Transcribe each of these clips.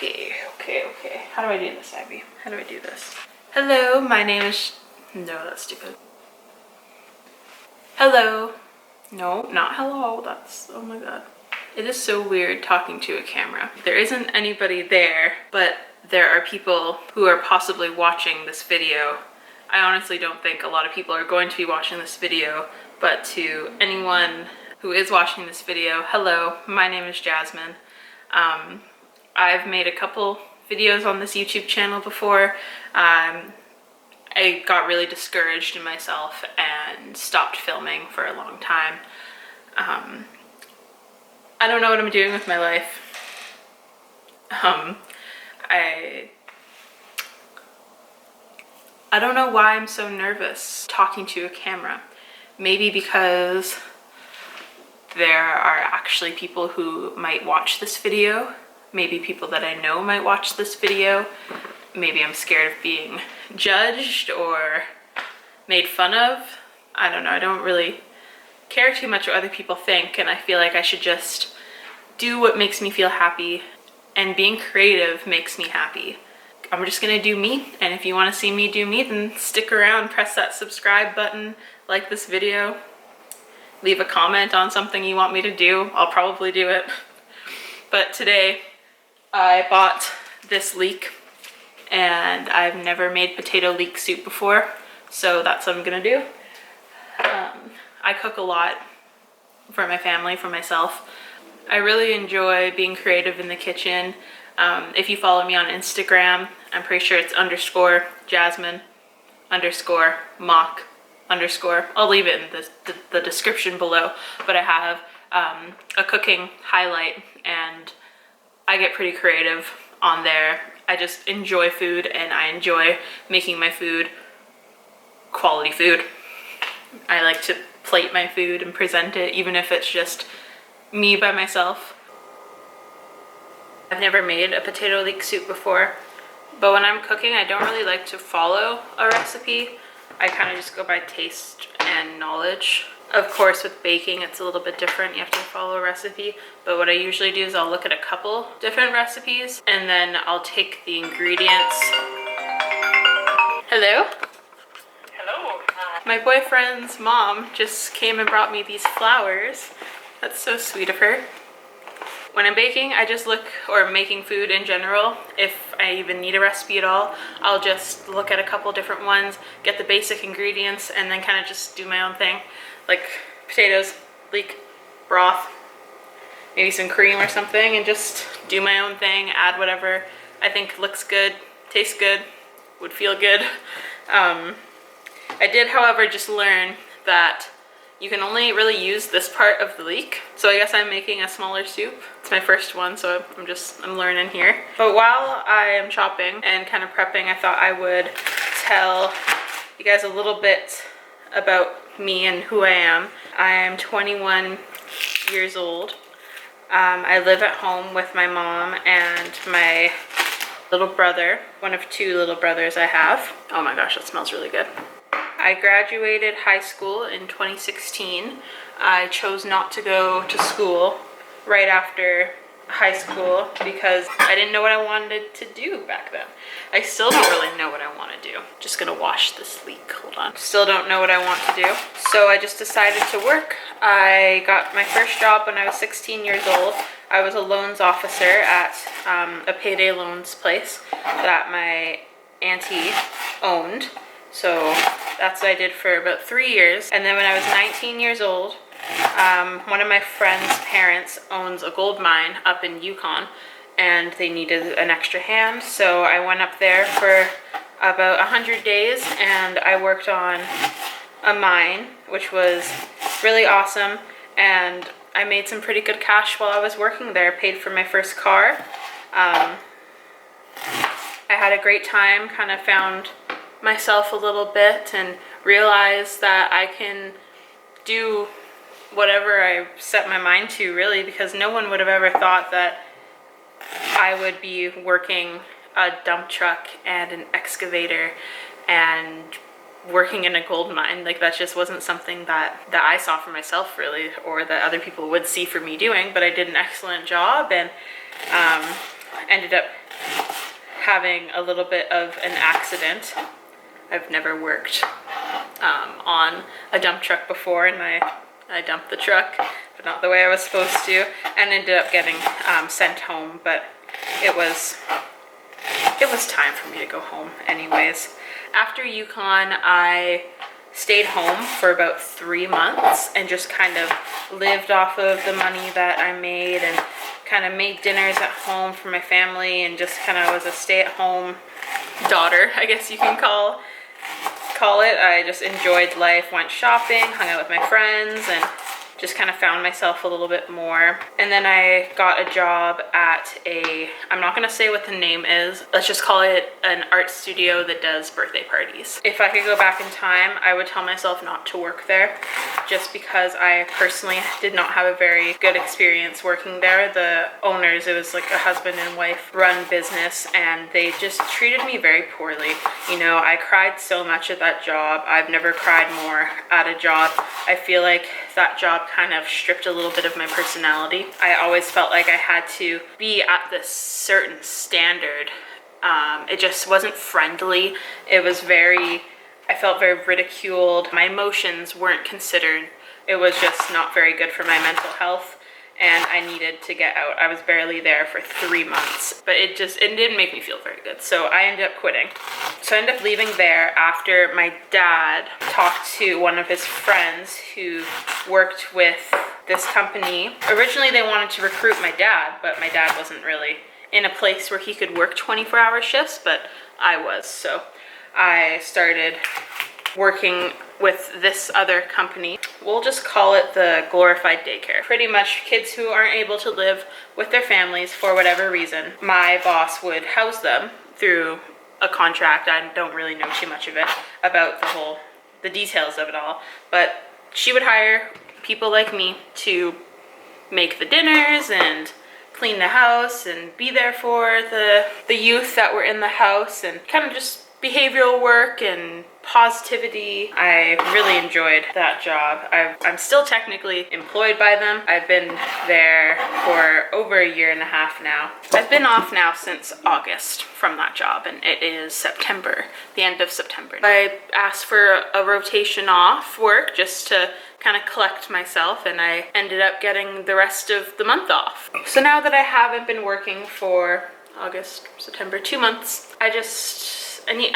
Okay. How do I do this, Abby? How do I do this? Hello, my name is... No, that's stupid. Hello. No, not hello. That's... Oh my god. It is so weird talking to a camera. There isn't anybody there, but there are people who are possibly watching this video. I honestly don't think a lot of people are going to be watching this video, but to anyone who is watching this video, hello, my name is Jasmine. I've made a couple videos on this YouTube channel before. I got really discouraged in myself and stopped filming for a long time. I don't know what I'm doing with my life. I don't know why I'm so nervous talking to a camera. Maybe because there are actually people who might watch this video. Maybe people that I know might watch this video. Maybe I'm scared of being judged or made fun of. I don't know, I don't really care too much what other people think, and I feel like I should just do what makes me feel happy, and being creative makes me happy. I'm just gonna do me, and if you want to see me do me, then stick around, press that subscribe button, like this video, leave a comment on something you want me to do. I'll probably do it. But today I bought this leek, and I've never made potato leek soup before, so that's what I'm gonna do. I cook a lot for my family, for myself. I really enjoy being creative in the kitchen. If you follow me on Instagram, I'm pretty sure it's _Jasmine_mock_. I'll leave it in the description below, but I have a cooking highlight, and I get pretty creative on there. I just enjoy food, and I enjoy making my food quality food. I like to plate my food and present it, even if it's just me by myself. I've never made a potato leek soup before, but when I'm cooking, I don't really like to follow a recipe. I kind of just go by taste and knowledge. Of course, with baking, it's a little bit different. You have to follow a recipe, but what I usually do is I'll look at a couple different recipes, and then I'll take the ingredients. Hello? Hello. My boyfriend's mom just came and brought me these flowers. That's so sweet of her. When I'm baking, I just look, or making food in general, if I even need a recipe at all, I'll just look at a couple different ones, get the basic ingredients, and then kind of just do my own thing. Like potatoes, leek, broth, maybe some cream or something, and just do my own thing, add whatever I think looks good, tastes good, would feel good. I did, however, just learn that you can only really use this part of the leek. So I guess I'm making a smaller soup. It's my first one, so I'm learning here. But while I am chopping and kind of prepping, I thought I would tell you guys a little bit about me and who I am. I am 21 years old. I live at home with my mom and my little brother, one of two little brothers I have. Oh my gosh, that smells really good. I graduated high school in 2016. I chose not to go to school right after high school because I didn't know what I wanted to do back then. I still don't really know what I want to do. Just gonna wash this leek, hold on. Still don't know what I want to do. So I just decided to work. I got my first job when I was 16 years old. I was a loans officer at a payday loans place that my auntie owned. So that's what I did for about 3 years. And then when I was 19 years old, one of my friend's parents owns a gold mine up in Yukon, and they needed an extra hand. So I went up there for about 100 days, and I worked on a mine, which was really awesome. And I made some pretty good cash while I was working there. Paid for my first car. I had a great time, kind of found myself a little bit and realized that I can do whatever I set my mind to, really, because no one would have ever thought that I would be working a dump truck and an excavator and working in a gold mine. Like, that just wasn't something that I saw for myself, really, or that other people would see for me doing. But I did an excellent job, and ended up having a little bit of an accident. I've never worked on a dump truck before, and I dumped the truck, but not the way I was supposed to, and ended up getting sent home, but it was time for me to go home anyways. After Yukon, I stayed home for about 3 months and just kind of lived off of the money that I made and kind of made dinners at home for my family and just kind of was a stay-at-home daughter, I guess you can call it. I just enjoyed life, went shopping, hung out with my friends, and just kind of found myself a little bit more. And then I got a job at I'm not gonna say what the name is, let's just call it an art studio that does birthday parties. If I could go back in time, I would tell myself not to work there, just because I personally did not have a very good experience working there. The owners, it was like a husband and wife run business, and they just treated me very poorly. You know, I cried so much at that job. I've never cried more at a job. I feel like that job kind of stripped a little bit of my personality. I always felt like I had to be at this certain standard. It just wasn't friendly. It was I felt very ridiculed. My emotions weren't considered. It was just not very good for my mental health, and I needed to get out. I was barely there for 3 months, but it didn't make me feel very good. So I ended up quitting. So I ended up leaving there after my dad talked to one of his friends who worked with this company. Originally they wanted to recruit my dad, but my dad wasn't really in a place where he could work 24-hour shifts, but I was. So I started working with this other company. We'll just call it the glorified daycare. Pretty much kids who aren't able to live with their families for whatever reason, my boss would house them through a contract. I don't really know too much of it about the details of it all, but she would hire people like me to make the dinners and clean the house and be there for the youth that were in the house, and kind of just behavioral work and positivity. I really enjoyed that job. I'm still technically employed by them. I've been there for over 1.5 years now. I've been off now since August from that job, and it is September, the end of September. I asked for a rotation off work just to kind of collect myself, and I ended up getting the rest of the month off. So now that I haven't been working for August, September, 2 months,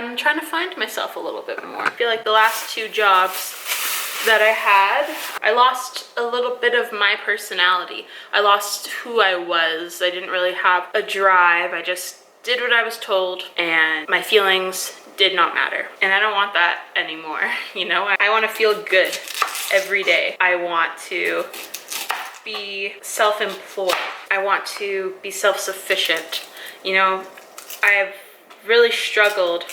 I'm trying to find myself a little bit more. I feel like the last 2 jobs that I had, I lost a little bit of my personality. I lost who I was. I didn't really have a drive. I just did what I was told, and my feelings did not matter. And I don't want that anymore. You know, I want to feel good every day. I want to be self-employed. I want to be self-sufficient. You know, I've really struggled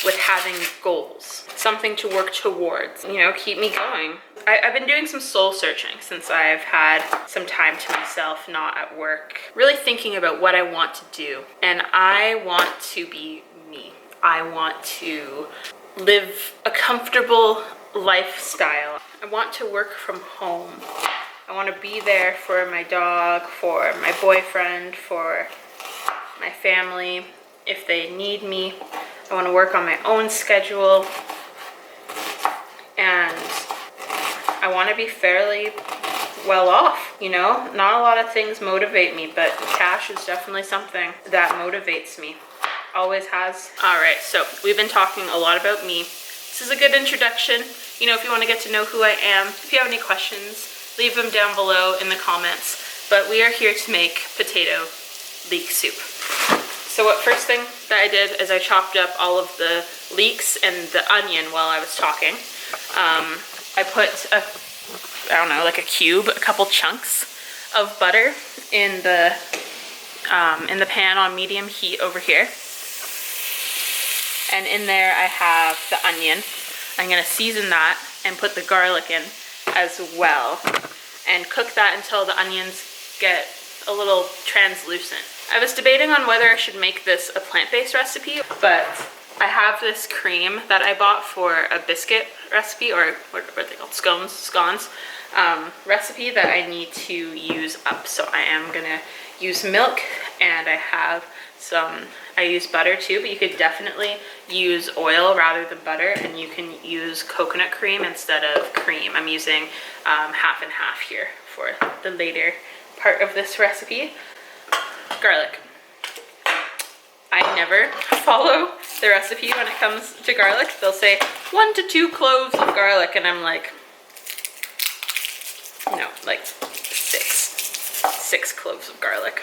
with having goals, something to work towards, you know, keep me going. I've been doing some soul searching since I've had some time to myself, not at work, really thinking about what I want to do. And I want to be me. I want to live a comfortable lifestyle. I want to work from home. I want to be there for my dog, for my boyfriend, for my family. If they need me, I want to work on my own schedule, and I want to be fairly well off, you know? Not a lot of things motivate me, but cash is definitely something that motivates me. Always has. All right, so we've been talking a lot about me. This is a good introduction. You know, if you want to get to know who I am, if you have any questions, leave them down below in the comments. But we are here to make potato leek soup. So what first thing that I did is I chopped up all of the leeks and the onion while I was talking. I put like a cube, a couple chunks of butter in the pan on medium heat over here. And in there I have the onion. I'm gonna season that and put the garlic in as well, and cook that until the onions get a little translucent. I was debating on whether I should make this a plant-based recipe, but I have this cream that I bought for a biscuit recipe, or what are they called? Scones recipe that I need to use up. So I am gonna use milk, and I use butter too, but you could definitely use oil rather than butter, and you can use coconut cream instead of cream. I'm using half and half here for the later part of this recipe. Garlic. I never follow the recipe when it comes to garlic. They'll say 1 to 2 cloves of garlic, and I'm like, no, like 6 cloves of garlic.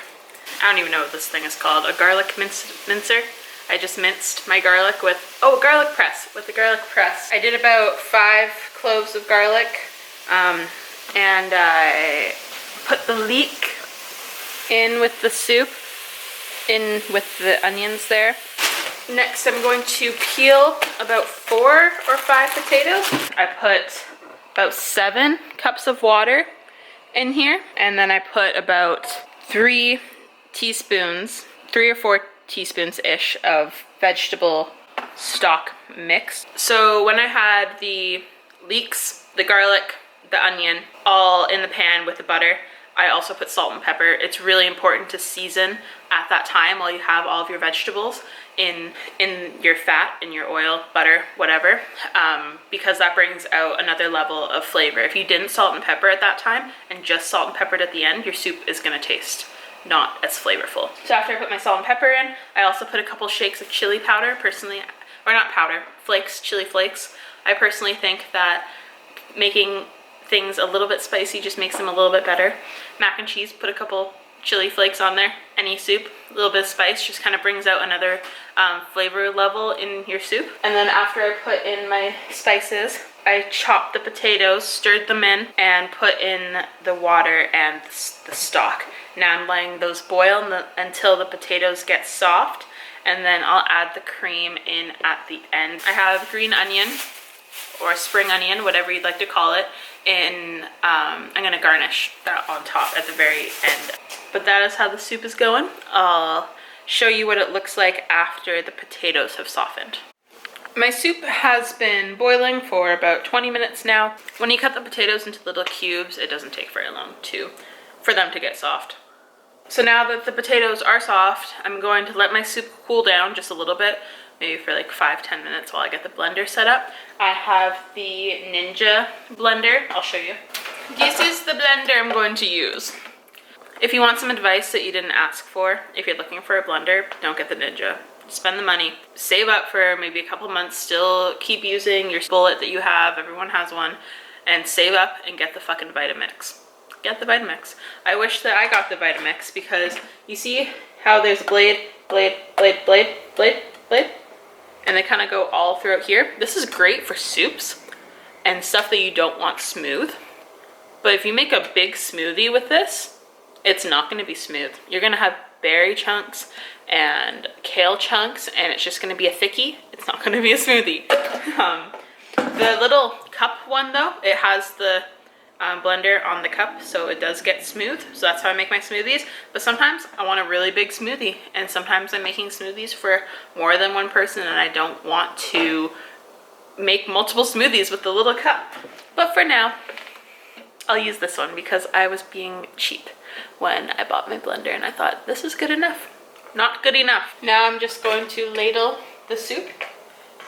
I don't even know what this thing is called. A garlic mincer. I just minced my garlic with, a garlic press, with the garlic press. I did about 5 cloves of garlic, and I put the leek in with the soup, in with the onions there. Next, I'm going to peel about 4 or 5 potatoes. I put about 7 cups of water in here, and then I put about 3 or 4 teaspoons-ish of vegetable stock mix. So when I had the leeks, the garlic, the onion, all in the pan with the butter, I also put salt and pepper. It's really important to season at that time while you have all of your vegetables in your fat, in your oil, butter, whatever, because that brings out another level of flavor. If you didn't salt and pepper at that time and just salt and peppered at the end, your soup is gonna taste not as flavorful. So after I put my salt and pepper in, I also put a couple shakes of chili powder, personally, or not powder, flakes, chili flakes. I personally think that making things a little bit spicy just makes them a little bit better. Mac and cheese, put a couple chili flakes on there. Any soup, a little bit of spice just kind of brings out another flavor level in your soup. And then after I put in my spices, I chopped the potatoes, stirred them in, and put in the water and the stock. Now I'm letting those boil until the potatoes get soft, and then I'll add the cream in at the end. I have green onion, or spring onion, whatever you'd like to call it, and I'm gonna garnish that on top at the very end. But that is how the soup is going. I'll show you what it looks like after the potatoes have softened. My soup has been boiling for about 20 minutes now. When you cut the potatoes into little cubes, it doesn't take very long for them to get soft. So now that the potatoes are soft, I'm going to let my soup cool down just a little bit, maybe for like 5-10 minutes while I get the blender set up. I have the Ninja blender. I'll show you. This is the blender I'm going to use. If you want some advice that you didn't ask for, if you're looking for a blender, don't get the Ninja. Spend the money. Save up for maybe a couple months. Still keep using your bullet that you have. Everyone has one. And save up and get the fucking Vitamix. Get the Vitamix. I wish that I got the Vitamix, because you see how there's a blade, blade, blade, blade, blade, blade? And they kind of go all throughout here. This is great for soups and stuff that you don't want smooth. But if you make a big smoothie with this, it's not going to be smooth. You're going to have berry chunks and kale chunks, and it's just going to be a thickie. It's not going to be a smoothie. The little cup one though, it has the blender on the cup, so it does get smooth. So that's how I make my smoothies. But sometimes I want a really big smoothie, and sometimes I'm making smoothies for more than one person, and I don't want to make multiple smoothies with the little cup. But for now, I'll use this one because I was being cheap when I bought my blender, and I thought this is good enough. Not good enough. Now I'm just going to ladle the soup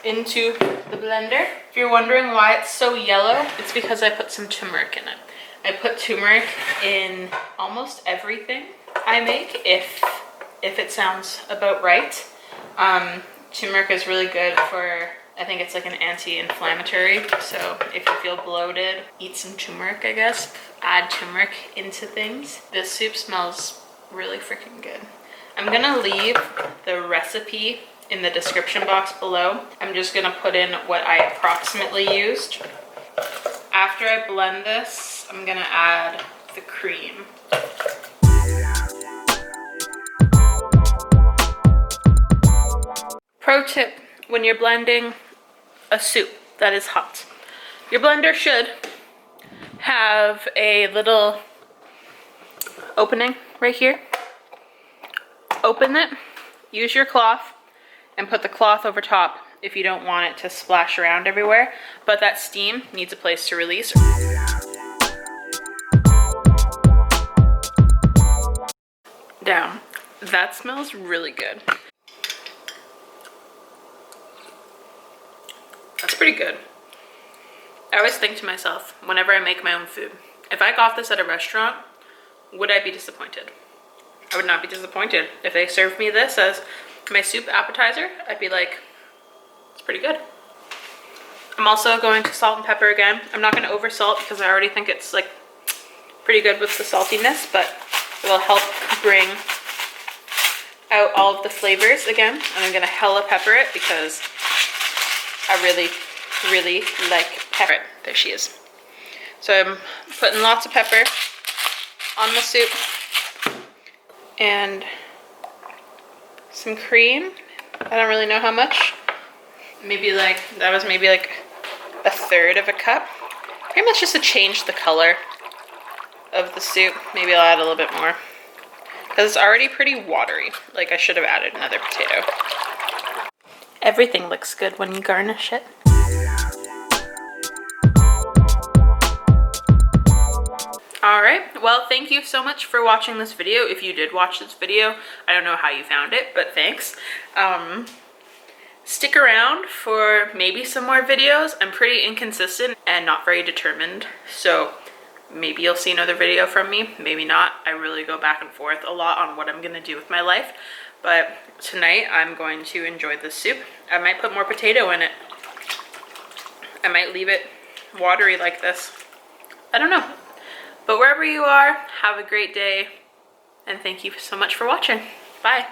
into the blender. If you're wondering why it's so yellow, it's because I put some turmeric in it. I put turmeric in almost everything I make, if it sounds about right. Turmeric is really good for, I think it's like an anti-inflammatory, so if you feel bloated, eat some turmeric, I guess. Add turmeric into things. This soup smells really freaking good. I'm gonna leave the recipe in the description box below. I'm just gonna put in what I approximately used. After I blend this, I'm gonna add the cream. Pro tip, when you're blending a soup that is hot, your blender should have a little opening right here. Open it, use your cloth, and put the cloth over top if you don't want it to splash around everywhere. But that steam needs a place to release. down. That smells really good. That's pretty good. I always think to myself, whenever I make my own food, if I got this at a restaurant, would I be disappointed? I would not be disappointed. If they served me this as my soup appetizer, I'd be like, it's pretty good. I'm also going to salt and pepper again. I'm not going to over salt because I already think it's like pretty good with the saltiness, but it will help bring out all of the flavors again. And I'm going to hella pepper it because I really, really like pepper. There she is. So I'm putting lots of pepper on the soup and some cream. I don't really know how much. Maybe like, that was maybe like a third of a cup. Pretty much just to change the color of the soup. Maybe I'll add a little bit more. Because it's already pretty watery. Like I should have added another potato. Everything looks good when you garnish it. Alright, well thank you so much for watching this video. If you did watch this video, I don't know how you found it, but thanks. Stick around for maybe some more videos. I'm pretty inconsistent and not very determined, so maybe you'll see another video from me, maybe not. I really go back and forth a lot on what I'm gonna do with my life, but tonight I'm going to enjoy this soup. I might put more potato in it. I might leave it watery like this. I don't know. But wherever you are, have a great day, and thank you so much for watching. Bye.